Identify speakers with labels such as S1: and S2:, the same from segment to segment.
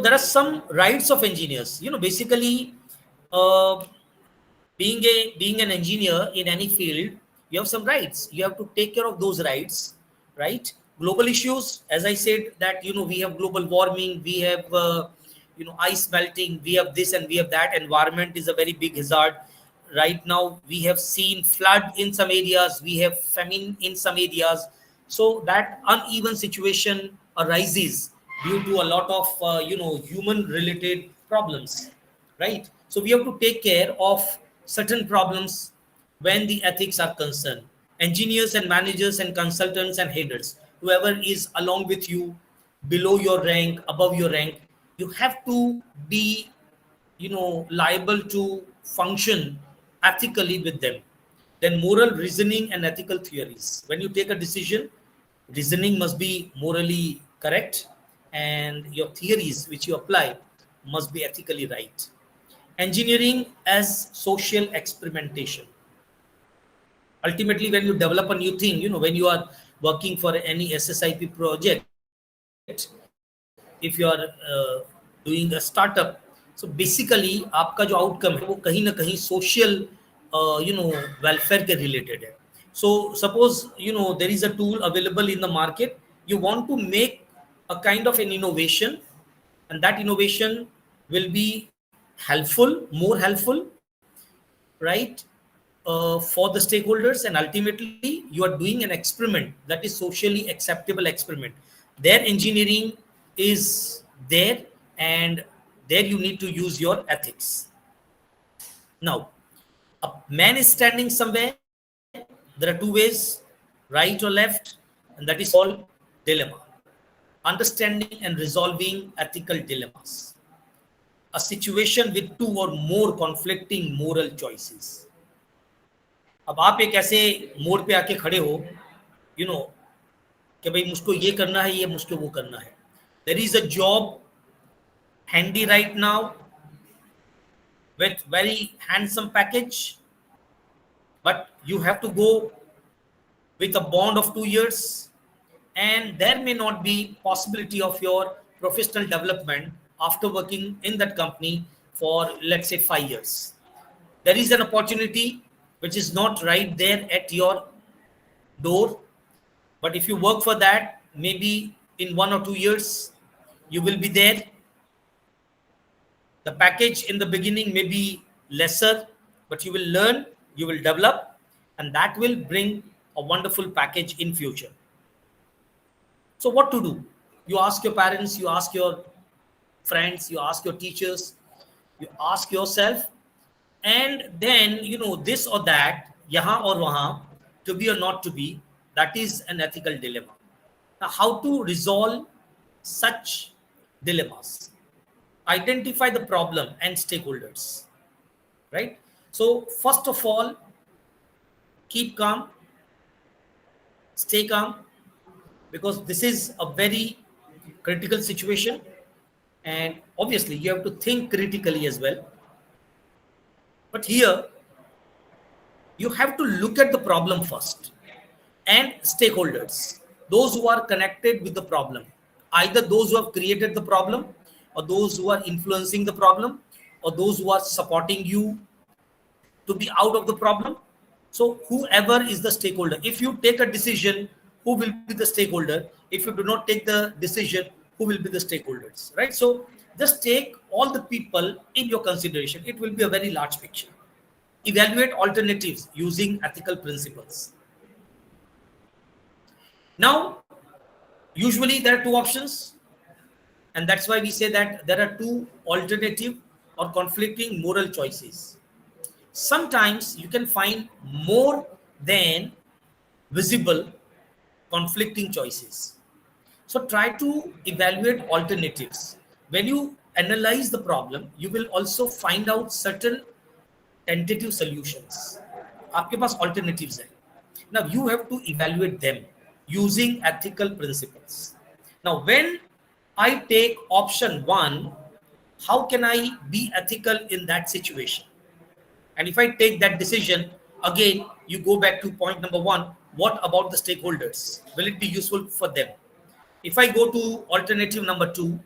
S1: there are some rights of engineers. Basically, uh, being an engineer in any field, you have some rights. You have to take care of those rights, right? Global issues, as I said, that we have global warming, we have ice melting, we have this and we have that. Environment is a very big hazard. Right now, we have seen flood in some areas, we have famine in some areas. So that uneven situation arises due to a lot of human related problems, right? So we have to take care of certain problems when the ethics are concerned. Engineers and managers and consultants and headers, whoever is along with you, below your rank, above your rank, you have to be liable to function ethically with them. Then moral reasoning and ethical theories. When you take a decision, reasoning must be morally correct, and your theories which you apply must be ethically right. Engineering as social experimentation. Ultimately, when you develop a new thing, when you are working for any SSIP project, if you are doing a startup, so basically आपका जो outcome है वो कहीं ना कहीं social welfare के related है. So suppose there is a tool available in the market, you want to make a kind of an innovation, and that innovation will be helpful, more helpful, right, for the stakeholders, and ultimately you are doing an experiment that is socially acceptable experiment. Their engineering is there, and there you need to use your ethics. Now, a man is standing somewhere, there are two ways, right or left, and that is called dilemma. Understanding and resolving ethical dilemmas, a situation with two or more conflicting moral choices. अब आप एक ऐसे मोड़ पे आके खड़े हो, you know कि भाई मुझको ये करना है, ये मुझको वो करना है. There is a job handy right now with very handsome package, but you have to go with a bond of 2 years, and there may not be possibility of your professional development after working in that company for, let's say, 5 years. There is an opportunity which is not right there at your door, but if you work for that, maybe in 1 or 2 years you will be there. The package in the beginning may be lesser, but you will learn, you will develop, and that will bring a wonderful package in future. So what to do? You ask your parents, you ask your friends, you ask your teachers, you ask yourself, and then this or that, yahan or wahan, to be or not to be, that is an ethical dilemma. Now, how to resolve such dilemmas? Identify the problem and stakeholders, right? So first of all, keep calm, stay calm, because this is a very critical situation, and obviously you have to think critically as well. But here you have to look at the problem first, and stakeholders, those who are connected with the problem, either those who have created the problem, or those who are influencing the problem, or those who are supporting you to be out of the problem. So whoever is the stakeholder, if you take a decision, who will be the stakeholder? If you do not take the decision, who will be the stakeholders, right? So just take all the people in your consideration. It will be a very large picture. Evaluate alternatives using ethical principles. Now, usually there are two options, and that's why we say that there are two alternative or conflicting moral choices. Sometimes you can find more than visible conflicting choices. So try to evaluate alternatives. When you analyze the problem, you will also find out certain tentative solutions. आपके पास alternatives हैं. Now you have to evaluate them using ethical principles. Now when I take option 1, how can I be ethical in that situation? And if I take that decision, again, you go back to point number 1. What about the stakeholders? Will it be useful for them? If I go to alternative number 2,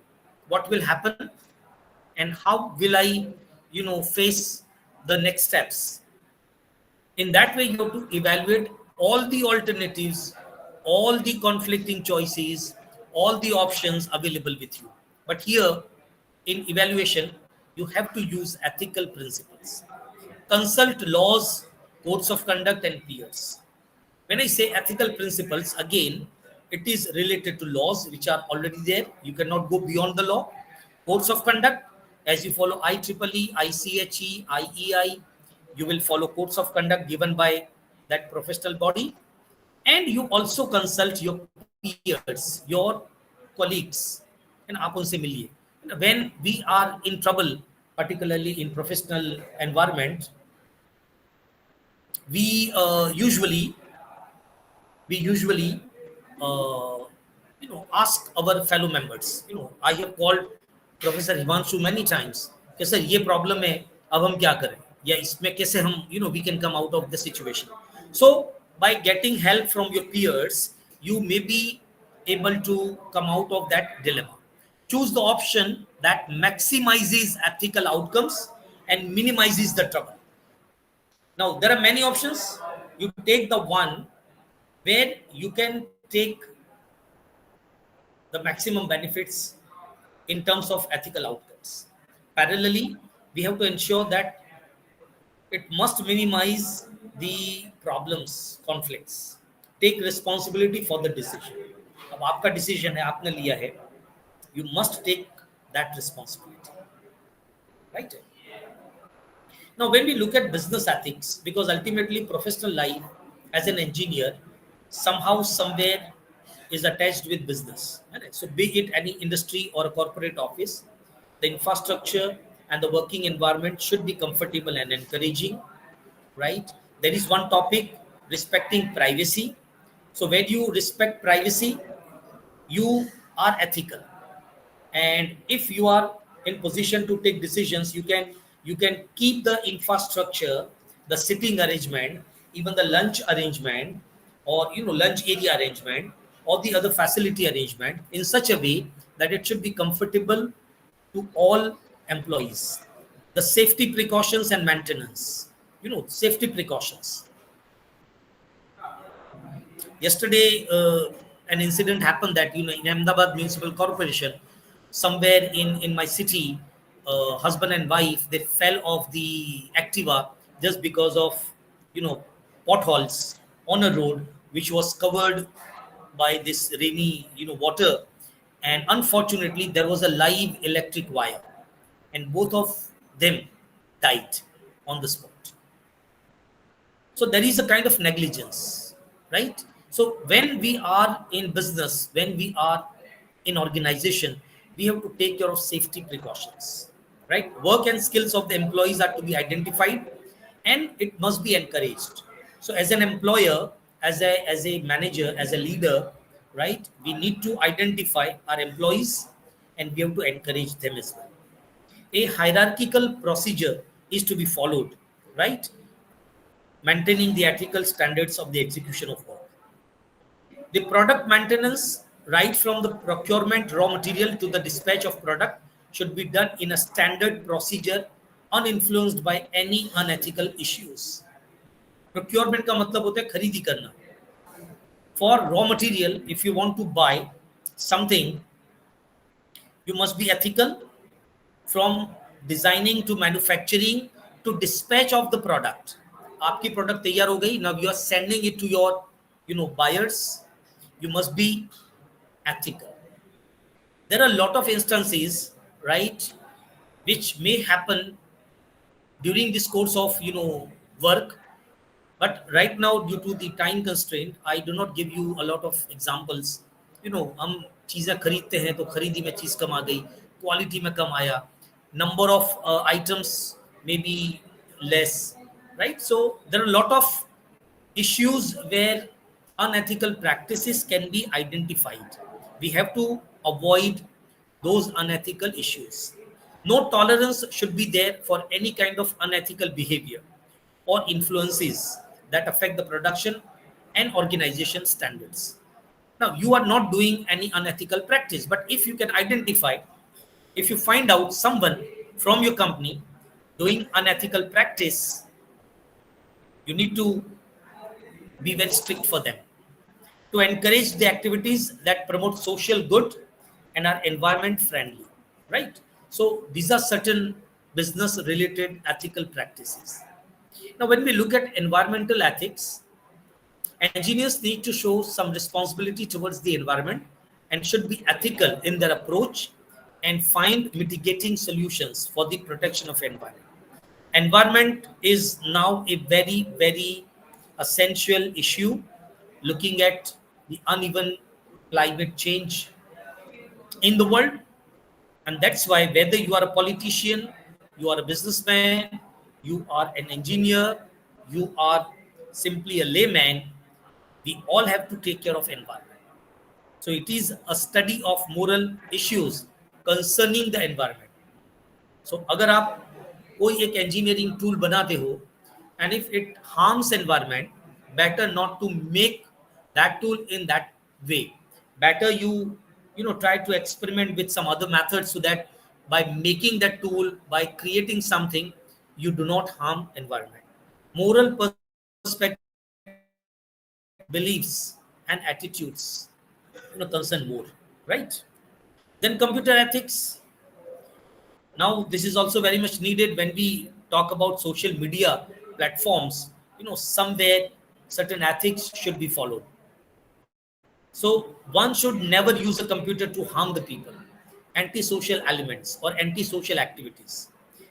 S1: what will happen, and how will I, face the next steps. In that way, you have to evaluate all the alternatives, all the conflicting choices, all the options available with you. But here, in evaluation, you have to use ethical principles. Consult laws, codes of conduct, and peers. When I say ethical principles, again, it is related to laws which are already there. You cannot go beyond the law. Codes of conduct, as you follow IEEE, ICHE, IEI, you will follow codes of conduct given by that professional body. And you also consult your peers, your colleagues, and आप उनसे मिलिए. When we are in trouble, particularly in professional environment, we usually uh, ask our fellow members. I have called Professor Himanshu many times कि sir ये problem है, अब हम क्या करें, या इसमें कैसे हम we can come out of the situation. So by getting help from your peers, you may be able to come out of that dilemma. Choose the option that maximizes ethical outcomes and minimizes the trouble. Now there are many options. You take the one where you can take the maximum benefits in terms of ethical outcomes. Parallelly, we have to ensure that it must minimize the problems, conflicts. Take responsibility for the decision. अब आपका decision है, आपने लिया है, you must take that responsibility, right? Now, when we look at business ethics, because ultimately professional life as an engineer somehow, somewhere is attached with business. Right? So, be it any industry or a corporate office, the infrastructure and the working environment should be comfortable and encouraging, right? There is one topic, respecting privacy. So, when you respect privacy, you are ethical, and if you are in position to take decisions, you can keep the infrastructure, the sitting arrangement, even the lunch arrangement, or lunch area arrangement, or the other facility arrangement in such a way that it should be comfortable to all employees. The safety precautions and maintenance, safety precautions. Yesterday, an incident happened that in Ahmedabad Municipal Corporation, somewhere in my city, husband and wife, they fell off the Activa just because of you know potholes on a road which was covered by this rainy water, and unfortunately there was a live electric wire, and both of them died on the spot. So there is a kind of negligence, right? So when we are in business, when we are in organization, we have to take care of safety precautions, right? Work and skills of the employees are to be identified, and it must be encouraged. So as an employer, as a manager, as a leader, right, we need to identify our employees, and we have to encourage them as well. A hierarchical procedure is to be followed, right? Maintaining the ethical standards of the execution of work. The product maintenance, right from the procurement raw material to the dispatch of product, should be done in a standard procedure, uninfluenced by any unethical issues. Procurement का मतलब होता है खरीदी करना. For raw material, if you want to buy something, you must be ethical, from designing to manufacturing to dispatch of the product. आपकी product तैयार हो गई, now you are sending it to your buyers. You must be ethical. There are a lot of instances, right, which may happen during this course of work. But right now, due to the time constraint, I do not give you a lot of examples. हम चीज़ें खरीदते हैं तो खरीदी में चीज़ कम आ गई, quality में कम आया, number of items may be less, right? So there are a lot of issues where unethical practices can be identified. We have to avoid those unethical issues. No tolerance should be there for any kind of unethical behavior or influences that affect the production and organization standards. Now, you are not doing any unethical practice, but if you can identify If you find out someone from your company doing unethical practice, you need to be very strict for them to encourage the activities that promote social good and are environment friendly, right? So these are certain business related ethical practices. Now, when we look at environmental ethics, engineers need to show some responsibility towards the environment and should be ethical in their approach and find mitigating solutions for the protection of environment. Environment is now a very, very essential issue, looking at the uneven climate change in the world. And that's why whether you are a politician, you are a businessman, you are an engineer, you are simply a layman, we all have to take care of environment. So it is a study of moral issues concerning the environment. सो अगर आप कोई एक engineering tool बनाते हो and if it harms environment, better not to make that tool in that way. Better you try to experiment with some other methods so that by making that tool, by creating something, you do not harm environment. Moral perspective, beliefs and attitudes concern more, right? Then computer ethics. Now this is also very much needed when we talk about social media platforms. Somewhere certain ethics should be followed. So one should never use a computer to harm the people, antisocial elements or antisocial activities.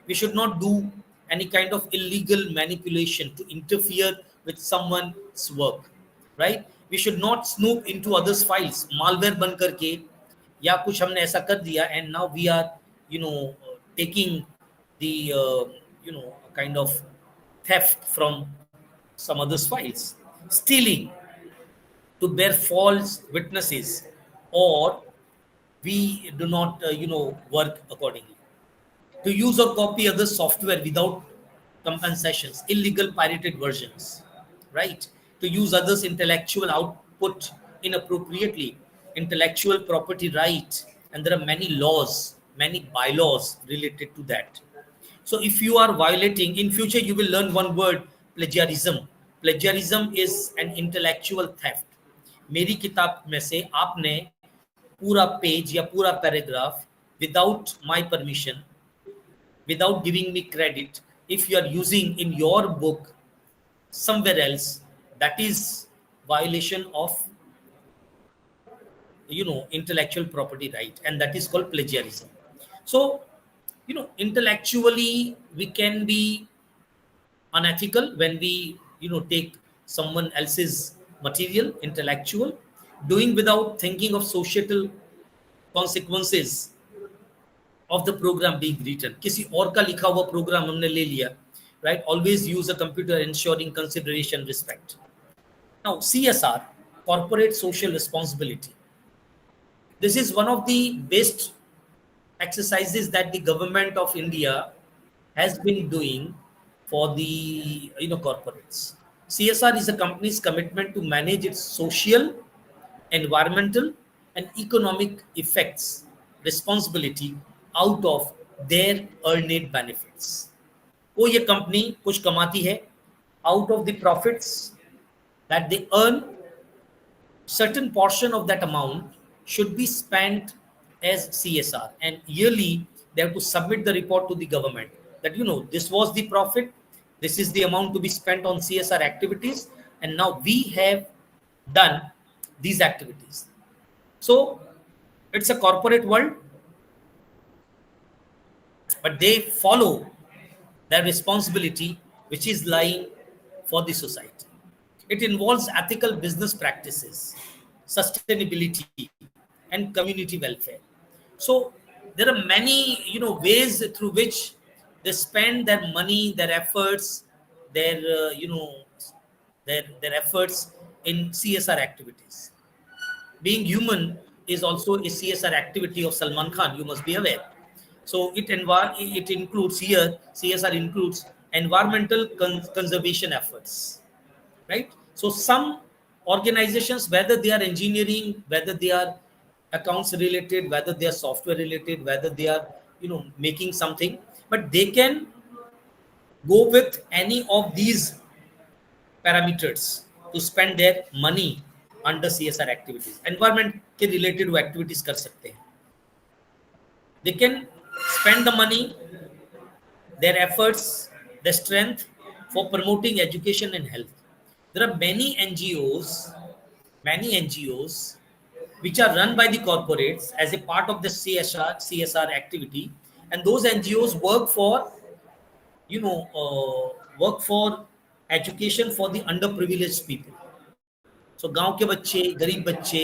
S1: We should not do any kind of illegal manipulation to interfere with someone's work, right? We should not snoop into others' files, malware ban karke, या कुछ हमने ऐसा कर दिया and now we are taking the kind of theft from some others' files, stealing to bear false witnesses, or we do not work accordingly, to use or copy other software without compensations, illegal pirated versions, right? To use others' intellectual output inappropriately, intellectual property right, and there are many laws, many bylaws related to that. So if you are violating, in future you will learn one word, plagiarism. Plagiarism is an intellectual theft. मेरी किताब में से आपने पूरा page या पूरा paragraph without my permission, without giving me credit, if you are using in your book somewhere else, that is violation of intellectual property right, and that is called plagiarism. So intellectually we can be unethical when we take someone else's material, intellectual, doing without thinking of societal consequences of the program being written. किसी और का लिखा हुआ program हमने ले लिया, right? Always use a computer, ensuring consideration, respect. Now CSR, corporate social responsibility. This is one of the best exercises that the government of India has been doing for the corporates. CSR is a company's commitment to manage its social, environmental, and economic effects responsibility out of their earned benefits. वो ये company कुछ कमाती है, out of the profits that they earn, certain portion of that amount should be spent as CSR, and yearly they have to submit the report to the government that this was the profit, this is the amount to be spent on CSR activities, and now we have done these activities. So it's a corporate world, but they follow their responsibility which is lying for the society. It involves ethical business practices, sustainability, and community welfare. So there are many ways through which they spend their money, their efforts, their their efforts in CSR activities. Being human is also a CSR activity of Salman Khan, you must be aware. So it includes here, CSR includes environmental conservation efforts, right? So some organizations, whether they are engineering, whether they are accounts related, whether they are software related, whether they are making something, but they can go with any of these parameters to spend their money under CSR activities. Environment के related वो activities कर सकते हैं. They can spend the money, their efforts, their strength for promoting education and health. There are many NGOs which are run by the corporates as a part of the CSR activity, and those NGOs work for education for the underprivileged people. So गांव के बच्चे, गरीब बच्चे,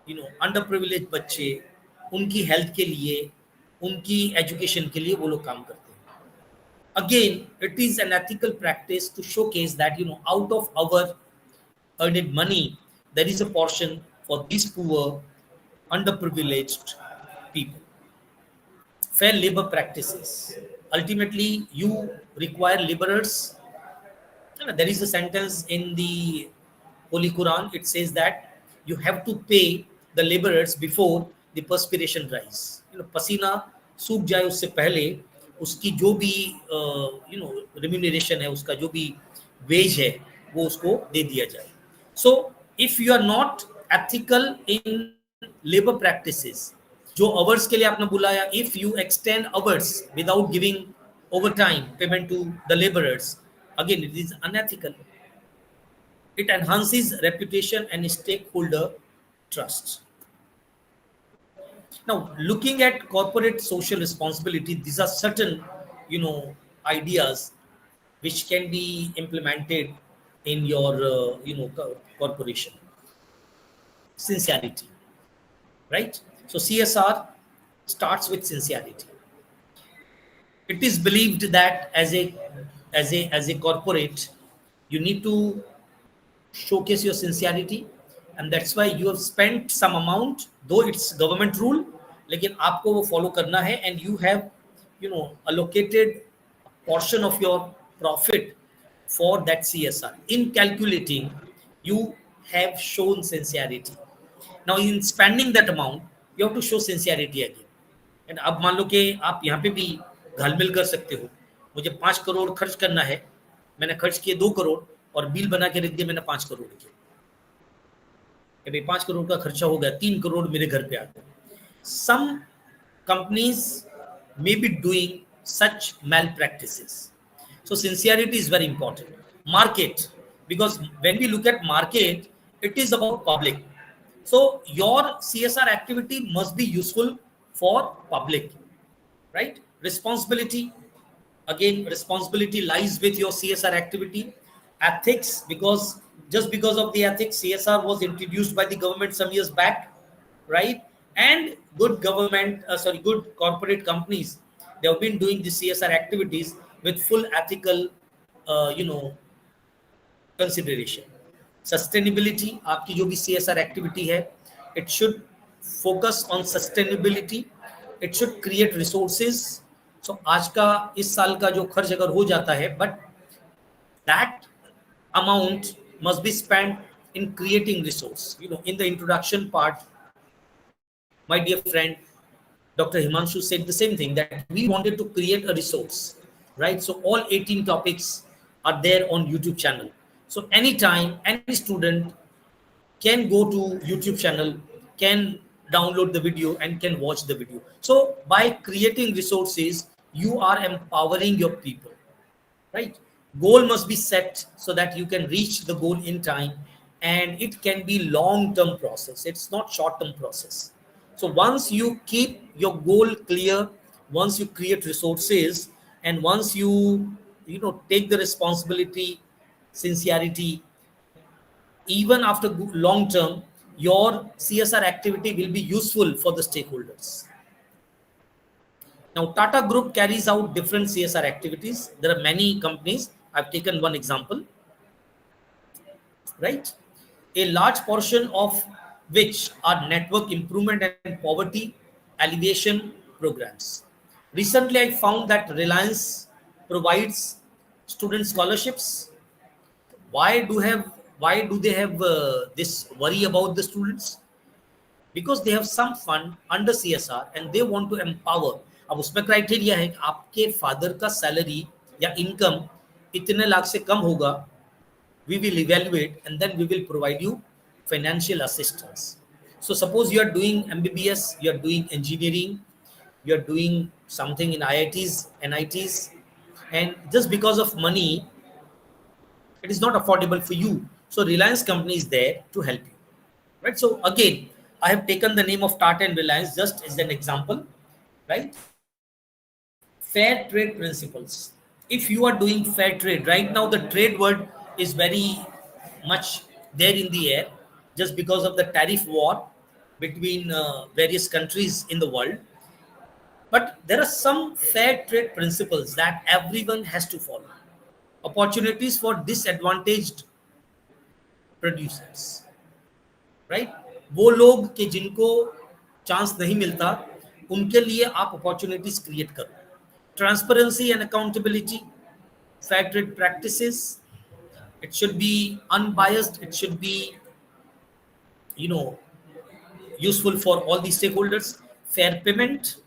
S1: under privilege बच्चे, उनकी health के लिए, उनकी एजुकेशन के लिए वो लोग काम करते हैं. Again, it is an ethical practice to showcase that out of our earned money, there is a portion for these poor, underprivileged people. Fair labor practices. Ultimately, you require laborers. There is a sentence in the Holy Quran. It says that you have to pay the laborers before the perspiration dries. पसीना सूख जाए उससे पहले उसकी जो भी remuneration है, उसका जो भी wage है, वो उसको दे दिया जाए. So if you are not ethical in labor practices, जो hours के लिए आपने बुलाया, if you extend hours without giving overtime payment to the laborers, again it is unethical. It enhances reputation and stakeholder trust. Now, looking at corporate social responsibility, these are certain, ideas which can be implemented in your, corporation. Sincerity, right? So CSR starts with sincerity. It is believed that as a corporate, you need to showcase your sincerity, and that's why you have spent some amount, though it's government rule, लेकिन आपको वो follow करना है, and you have allocated portion of your profit for that CSR. In calculating, you have shown sincerity. Now in spending that amount, you have to show sincerity again. And अब मान लो कि आप यहाँ पे भी घालमेल कर सकते हो. मुझे 5 करोड़ खर्च करना है, मैंने खर्च किए 2 करोड़ और बिल बना के रख दिया मैंने 5 करोड़ के. भाई 5 करोड़ का खर्चा हो गया, 3 करोड़ मेरे घर पे आ गए. Some companies may be doing such malpractices. So sincerity is very important. Market, because when we look at market, it is about public. So your CSR activity must be useful for public, right? Responsibility, again, responsibility lies with your CSR activity. Ethics, because just because of the ethics, CSR was introduced by the government some years back, right? And good good corporate companies, they have been doing the CSR activities with full ethical, consideration. Sustainability, आपकी जो भी CSR activity है, it should focus on sustainability. It should create resources. So आज का इस साल का जो खर्च अगर हो जाता है, but that amount must be spent in creating resource. In the introduction part, my dear friend Dr. Himanshu said the same thing, that we wanted to create a resource, right? So all 18 topics are there on YouTube channel. So anytime any student can go to YouTube channel, can download the video and can watch the video. So by creating resources, you are empowering your people, right? Goal must be set so that you can reach the goal in time, and it can be long-term process. It's not short-term process. So once you keep your goal clear, once you create resources, and once you take the responsibility, sincerity, even after long term, your CSR activity will be useful for the stakeholders. Now, Tata Group carries out different CSR activities. There are many companies. I've taken one example, right? A large portion of which are network improvement and poverty alleviation programs. Recently, I found that Reliance provides student scholarships. Why do they have this worry about the students? because they have some fund under CSR and they want to empower. अब उसमें criteria है कि आपके father का salary या income इतने लाख से कम होगा, we will evaluate and then we will provide you financial assistance. So suppose you are doing MBBS, you are doing engineering, you are doing something in IITs, NITs, and just because of money, it is not affordable for you. So Reliance company is there to help you, right? So again, I have taken the name of Tata and Reliance just as an example, right? Fair trade principles. If you are doing fair trade, right now the trade word is very much there in the air just because of the tariff war between various countries in the world. But there are some fair trade principles that everyone has to follow. Opportunities for disadvantaged producers, right? वो लोग कि जिनको chance नहीं मिलता, उनके लिए आप opportunities create करो. Transparency and accountability, fair trade practices, it should be unbiased, it should be, you know, useful for all the stakeholders. Fair payment,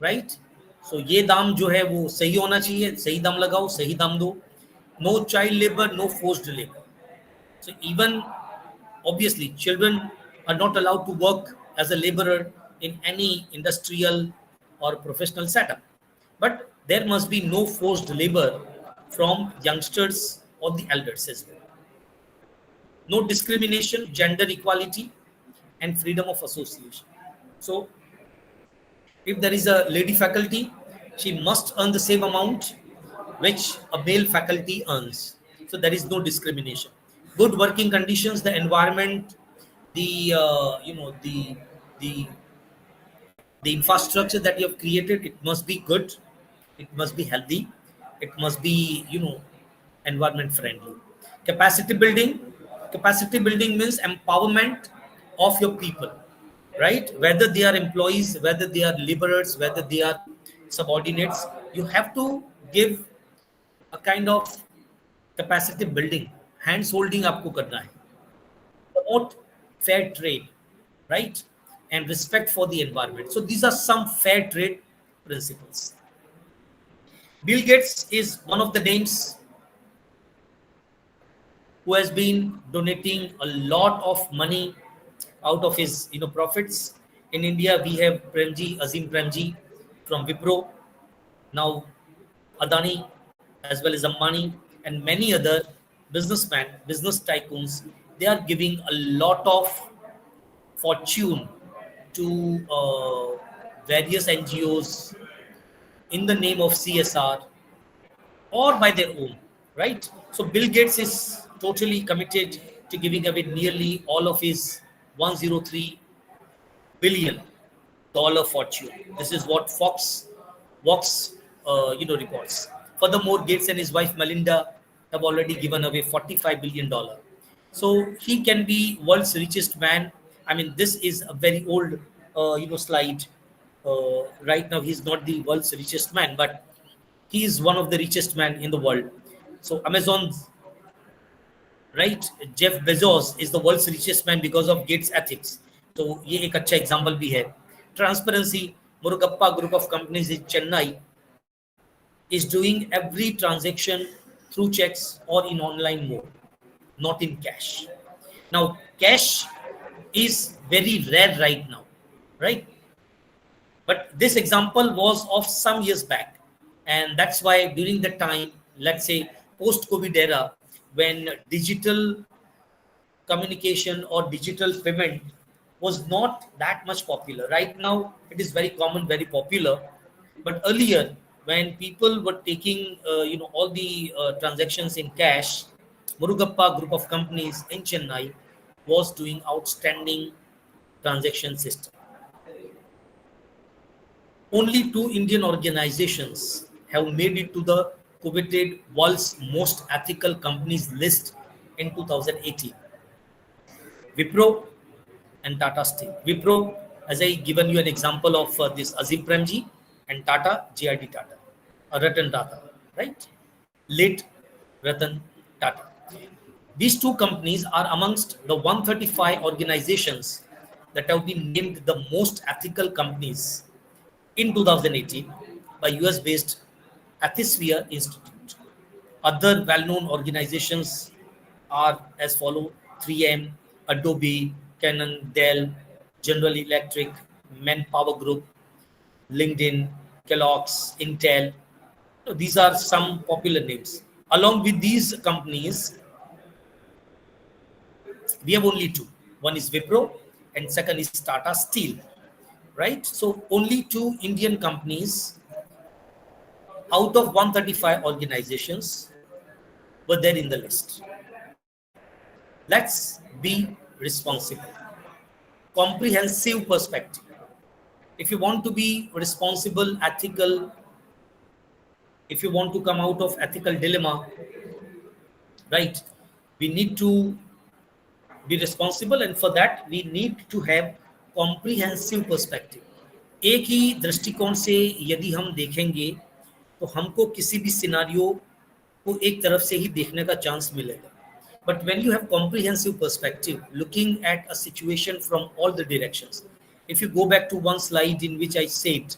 S1: right? So ये दाम जो है वो सही होना चाहिए, सही दाम लगाओ, सही दाम दो. No child labor, no forced labor. So even obviously children are not allowed to work as a laborer in any industrial or professional setup. But there must be no forced labor from youngsters or the elders as well. No discrimination, gender equality, and freedom of association. So if there is a lady faculty, she must earn the same amount which a male faculty earns. So there is no discrimination. Good working conditions, the environment, the the the infrastructure that you have created, it must be good, it must be healthy, it must be, environment friendly. Capacity building means empowerment of your people, right? Whether they are employees, whether they are laborers, whether they are subordinates, you have to give a kind of capacity building, hands holding आपको करना है. Promote fair trade, right? And respect for the environment. So these are some fair trade principles. Bill Gates is one of the names who has been donating a lot of money out of his profits. In India, we have Azim Premji from Wipro, now Adani, as well as Ambani, and many other businessmen, business tycoons. They are giving a lot of fortune to various NGOs in the name of CSR or by their own, right? So Bill Gates is totally committed to giving away nearly all of his 103 billion dollar fortune. This is what Vox reports. Furthermore, Gates and his wife Melinda have already given away $45 billion. So he can be world's richest man. I mean, this is a very old, slide. Right now, he's not the world's richest man, but he is one of the richest man in the world. So Amazon's, right, Jeff Bezos is the world's richest man because of Gates ethics. So ये एक अच्छा example भी है. Transparency, Murugappa group of companies in Chennai is doing every transaction through checks or in online mode, not in cash. Now cash is very rare right now, right? But this example was of some years back, and that's why during the time, let's say post COVID era, when digital communication or digital payment was not that much popular. Right now, it is very common, very popular. But earlier, when people were taking, all the transactions in cash, Murugappa group of companies in Chennai was doing outstanding transaction system. Only two Indian organizations have made it to the coveted world's most ethical companies list in 2018. Wipro and Tata Steel. Wipro, as I given you an example of this Azim Premji, and Tata, JRD Tata, Ratan Tata, right? Late Ratan Tata. These two companies are amongst the 135 organizations that have been named the most ethical companies in 2018 by US based Ethisphere Institute. Other well known organizations are as follow: 3M, Adobe, Canon, Dell, General Electric, Manpower Group, LinkedIn, Kellogg's, Intel. These are some popular names. Along with these companies, we have only two. One is Wipro and second is Tata Steel, right? So only two Indian companies out of 135 organizations were there in the list. Let's be responsible. Comprehensive perspective. If you want to be responsible, ethical, if you want to come out of ethical dilemma, right, we need to be responsible, and for that we need to have comprehensive perspective. एक ही दृष्टिकोण से यदि हम देखेंगे तो हमको किसी भी सिनारियो को एक तरफ से ही देखने का चांस मिलेगा. But when you have comprehensive perspective, looking at a situation from all the directions, if you go back to one slide in which I said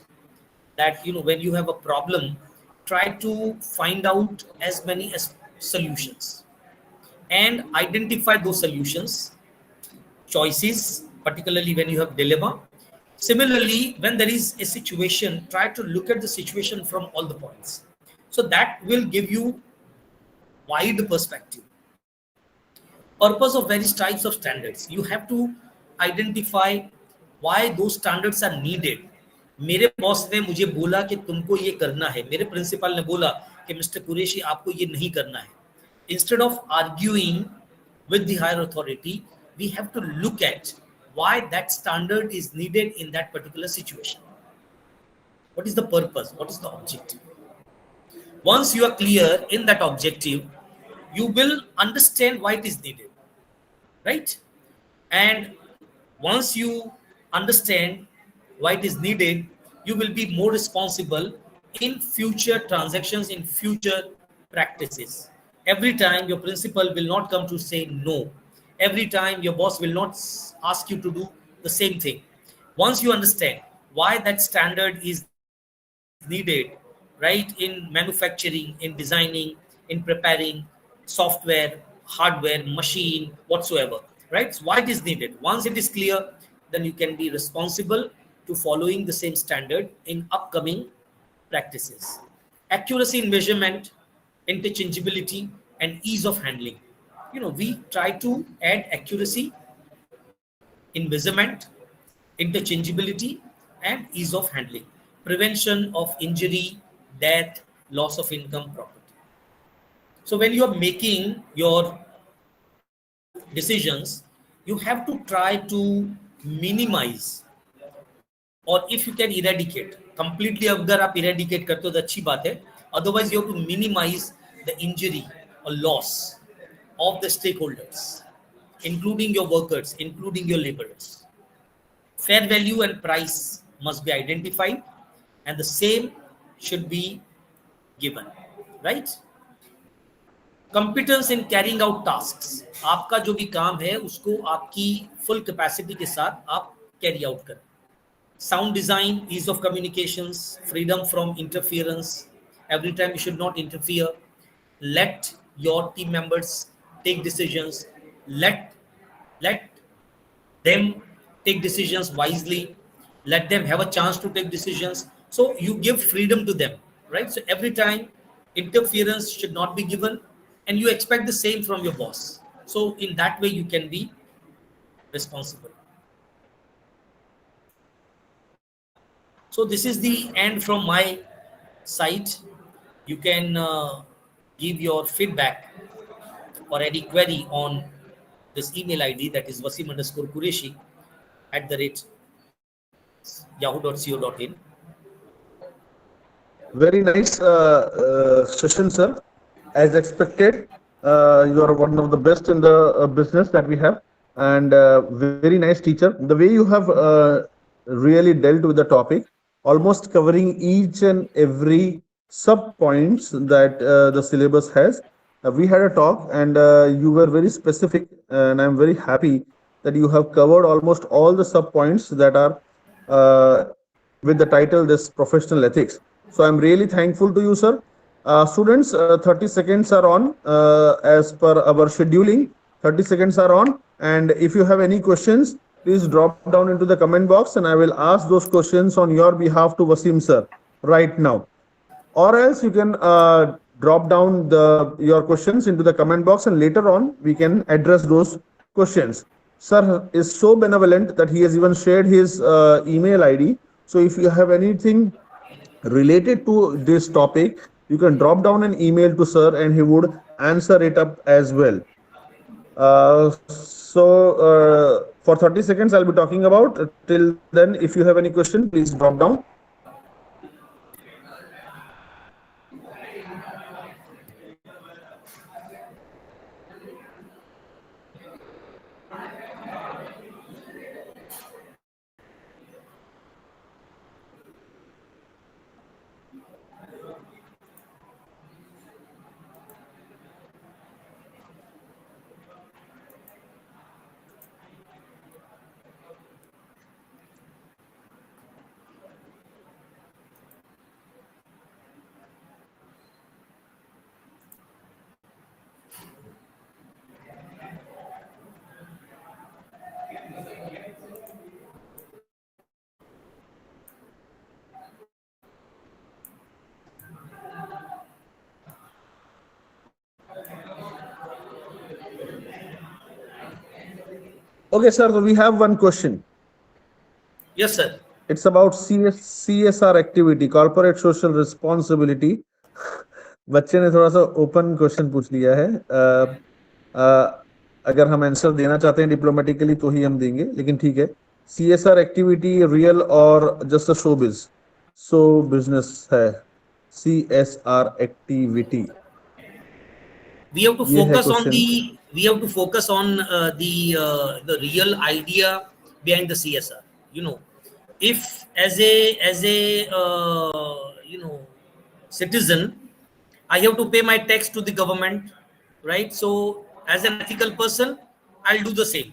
S1: that when you have a problem, try to find out as many as solutions and identify those solutions, choices, particularly when you have dilemma. Similarly, when there is a situation, try to look at the situation from all the points. So that will give you wide perspective. Purpose of various types of standards. You have to identify why those standards are needed. मेरे boss ने मुझे बोला कि तुमको ये करना है, मेरे प्रिंसिपल ने बोला कि मिस्टर कुरैशी आपको ये नहीं करना है. Instead of arguing with the higher authority, we have to look at why that standard is needed in that particular situation. What is the purpose? What is the objective? Once you are clear in that objective, you will understand why it is needed, right? And once you understand why it is needed, you will be more responsible in future transactions, in future practices. Every time your principal will not come to say no. Every time your boss will not ask you to do the same thing. Once you understand why that standard is needed, right, in manufacturing, in designing, in preparing software, hardware, machine, whatsoever, right? So why it is needed. Once it is clear, then you can be responsible to following the same standard in upcoming practices. Accuracy in measurement, interchangeability, and ease of handling. We try to add accuracy in measurement, interchangeability, and ease of handling. Prevention of injury, death, loss of income, property. So when you are making your decisions, you have to try to minimize, or if you can eradicate completely. अगर आप eradicate करते हो तो अच्छी बात है. Otherwise you have to minimize the injury or loss of the stakeholders, including your workers, including your laborers. Fair value and price must be identified, and the same should be given, right? Competence in carrying out tasks. आपका जो भी काम है उसको आपकी full capacity के साथ आप carry out करें. Sound design, ease of communications, freedom from interference. Every time you should not interfere. Let your team members take decisions. Let them take decisions wisely. Let them have a chance to take decisions. So you give freedom to them, right? So every time interference should not be given, and you expect the same from your boss. So in that way you can be responsible. So this is the end from my side. You can give your feedback or any query on this email ID, that is wasim_qureshi@yahoo.co.in.
S2: Very nice session, sir. As expected, you are one of the best in the business that we have, and very nice teacher. The way you have really dealt with the topic, almost covering each and every sub points that the syllabus has. We had a talk, and you were very specific, and I'm very happy that you have covered almost all the sub points that are uh, with the title this professional ethics. So I'm really thankful to you, sir. Students, 30 seconds are on as per our scheduling. 30 seconds are on. And if you have any questions, please drop down into the comment box and I will ask those questions on your behalf to Wasim sir right now. Or else you can drop down your questions into the comment box and later on we can address those questions. Sir is so benevolent that he has even shared his email ID. So if you have anything related to this topic, you can drop down an email to sir and he would answer it up as well. For 30 seconds, I'll be talking about. Till then, if you have any question, please drop down. Okay, sir. So we have one question.
S1: Yes, sir.
S2: It's about CSR activity, corporate social responsibility. बच्चे ने थोड़ा सा open question पूछ लिया है. अगर हम answer देना चाहते हैं डिप्लोमेटिकली तो ही हम देंगे, लेकिन ठीक है. CSR एक्टिविटी रियल और जस्ट अ शो बिजनेस है. CSR activity,
S1: We have to
S2: ये है
S1: focus on
S2: question.
S1: the real idea behind the CSR. If as a citizen, I have to pay my tax to the government, right? So as an ethical person, I'll do the same.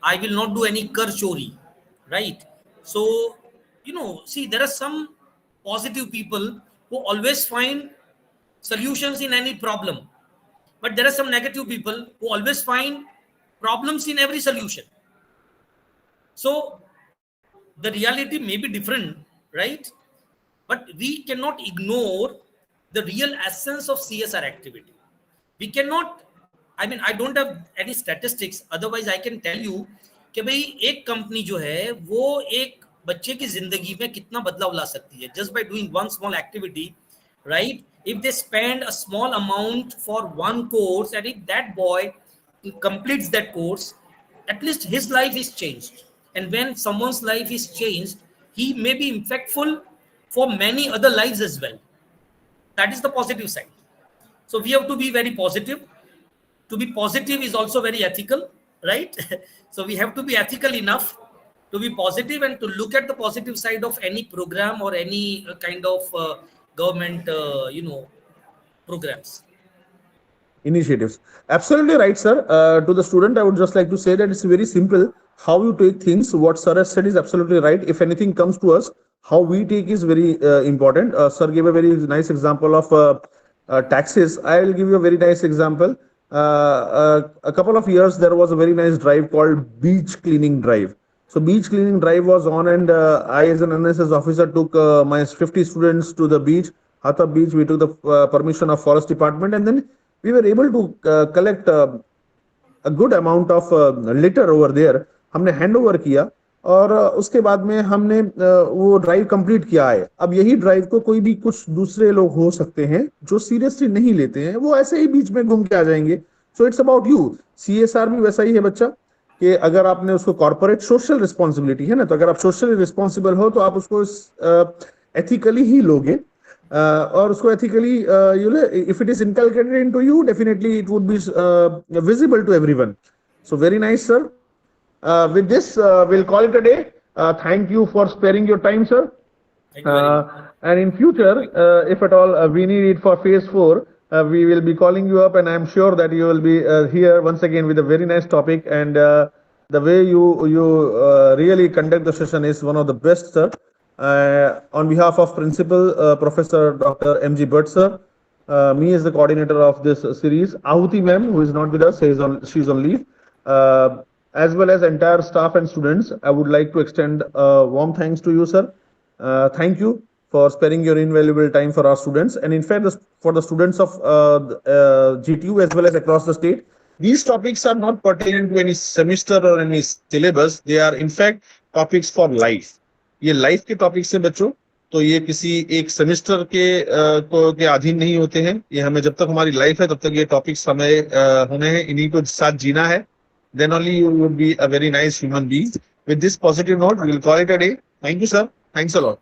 S1: I will not do any kar chori, right? So see, there are some positive people who always find solutions in any problem, but there are some negative people who always find problems in every solution. So the reality may be different, right? But we cannot ignore the real essence of CSR activity. We cannot, I mean, I don't have any statistics, otherwise I can tell you कि भाई एक company जो है वो एक बच्चे की जिंदगी में कितना बदलाव ला सकती है just by doing one small activity, right? If they spend a small amount for one course and if that boy completes that course, at least his life is changed. And when someone's life is changed, he may be impactful for many other lives as well. That is the positive side. So we have to be very positive. To be positive is also very ethical, right? So we have to be ethical enough to be positive and to look at the positive side of any program or any kind of government programs.
S2: Initiatives. Absolutely right, sir. To the student, I would just like to say that it's very simple. How you take things, what sir has said is absolutely right. If anything comes to us, how we take is very important. Sir gave a very nice example of taxes. I will give you a very nice example. A couple of years, there was a very nice drive called beach cleaning drive. So beach cleaning drive was on, and I, as an NSS officer, took my 50 students to the beach, Hatha Beach. We took the permission of Forest Department, and then we were able to collect a good amount of litter over there. हमने hand over किया और उसके बाद में हमने वो drive complete किया है. अब यही ड्राइव को कोई भी कुछ दूसरे लोग हो सकते हैं जो सीरियसली नहीं लेते हैं, वो ऐसे ही बीच में घूम के आ जाएंगे. So it's about you. CSR भी वैसा ही है बच्चा, कि अगर आपने उसको कॉर्पोरेट सोशल रिस्पॉन्सिबिलिटी है ना, तो अगर आप सोशली रिस्पॉन्सिबल हो तो आप उसको एथिकली ही लोगे. और उसको ethically if it is inculcated into you, definitely it would be visible to everyone. So very nice sir. With this, we'll call it a day. Thank you for sparing your time, sir.
S1: Thank you very much.
S2: And in future, if at all we need it for phase 4, we will be calling you up, and I'm sure that you will be here once again with a very nice topic. And The way you really conduct the session is one of the best, sir. On behalf of Principal Professor Dr. M.G. Bhatt, sir, me as the coordinator of this series, Ahuti ma'am, who is not with us, she's on leave, uh, as well as entire staff and students, I would like to extend warm thanks to you, sir. Thank you for sparing your invaluable time for our students, and in fact, for the students of GTU as well as across the state. These topics are not pertinent to any semester or any syllabus. They are in fact topics for life. ये life के topics हैं बच्चों, तो ये किसी एक semester के अधीन नहीं होते हैं। ये हमें जब तक हमारी लाइफ है तब तक ये टॉपिक्स हमें होने हैं, इन्हीं को साथ जीना है। Then only you will be a very nice human being. With this positive note, we will call it a day. Thank you, sir. Thanks a lot.